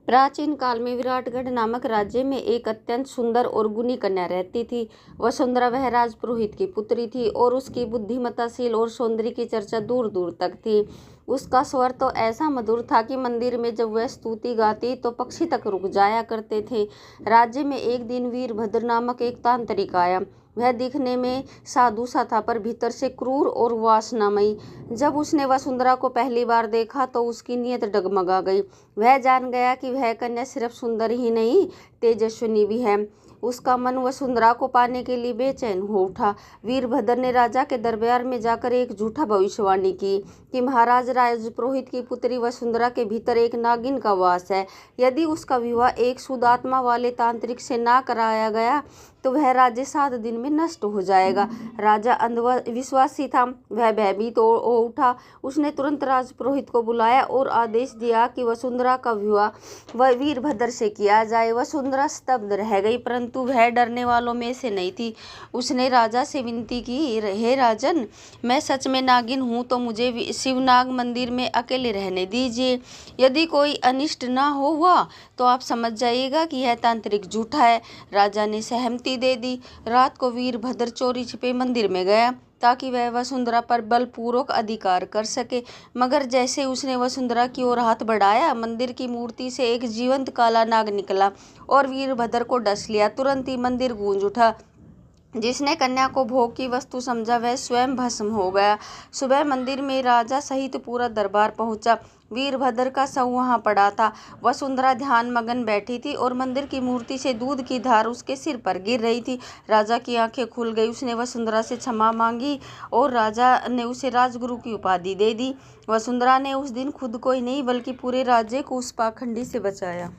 प्राचीन काल में विराटगढ़ नामक राज्य में एक अत्यंत सुंदर और गुणी कन्या रहती थी। वसुंधरा वह राजपुरोहित की पुत्री थी और उसकी बुद्धिमत्ताशील और सौंदर्य की चर्चा दूर दूर तक थी। उसका स्वर तो ऐसा मधुर था कि मंदिर में जब वह स्तुति गाती तो पक्षी तक रुक जाया करते थे। राज्य में एक दिन वीरभद्र नामक एक तांत्रिक आया। वह दिखने में साधु सा था पर भीतर से क्रूर और वासनामयी। जब उसने वसुंधरा को पहली बार देखा तो उसकी नीयत डगमगा गई। वह जान गया कि वह कन्या सिर्फ सुंदर ही नहीं, तेजस्विनी भी है। उसका मन वसुंधरा को पाने के लिए बेचैन हो उठा। वीरभद्र ने राजा के दरबार में जाकर एक झूठा भविष्यवाणी की कि महाराज राजपुरोहित की पुत्री वसुंधरा के भीतर एक नागिन का वास है। यदि उसका विवाह एक शुद्ध आत्मा वाले तांत्रिक से ना कराया गया तो वह राज्य 7 दिन में नष्ट हो जाएगा। राजा अंधविश्वासी था, वह भयभीत हो उठा। उसने तुरंत राजपुरोहित को बुलाया और आदेश दिया कि वसुंधरा का विवाह वह वीरभद्र से किया जाए। वसुंधरा स्तब्ध रह गई, परंतु वह डरने वालों में से नहीं थी। उसने राजा से विनती की, हे राजन, मैं सच में नागिन हूँ तो मुझे शिवनाग मंदिर में अकेले रहने दीजिए। यदि कोई अनिष्ट ना हुआ तो आप समझ जाइएगा कि यह तांत्रिक झूठा है। राजा ने सहमति दे दी। रात को वीरभद्र चोरी छिपे मंदिर में गया ताकि वह वसुंधरा पर बलपूर्वक अधिकार कर सके। मगर जैसे उसने वसुंधरा की ओर हाथ बढ़ाया, मंदिर की मूर्ति से एक जीवंत काला नाग निकला और वीरभद्र को डस लिया। तुरंत ही मंदिर गूंज उठा। जिसने कन्या को भोग की वस्तु समझा वह स्वयं भस्म हो गया। सुबह मंदिर में राजा सहित पूरा दरबार पहुंचा। वीरभद्र का शव वहां पड़ा था। वसुंधरा ध्यान मगन बैठी थी और मंदिर की मूर्ति से दूध की धार उसके सिर पर गिर रही थी। राजा की आंखें खुल गई। उसने वसुंधरा से क्षमा मांगी और राजा ने उसे राजगुरु की उपाधि दे दी। वसुंधरा ने उस दिन खुद को ही नहीं बल्कि पूरे राज्य को उस पाखंडी से बचाया।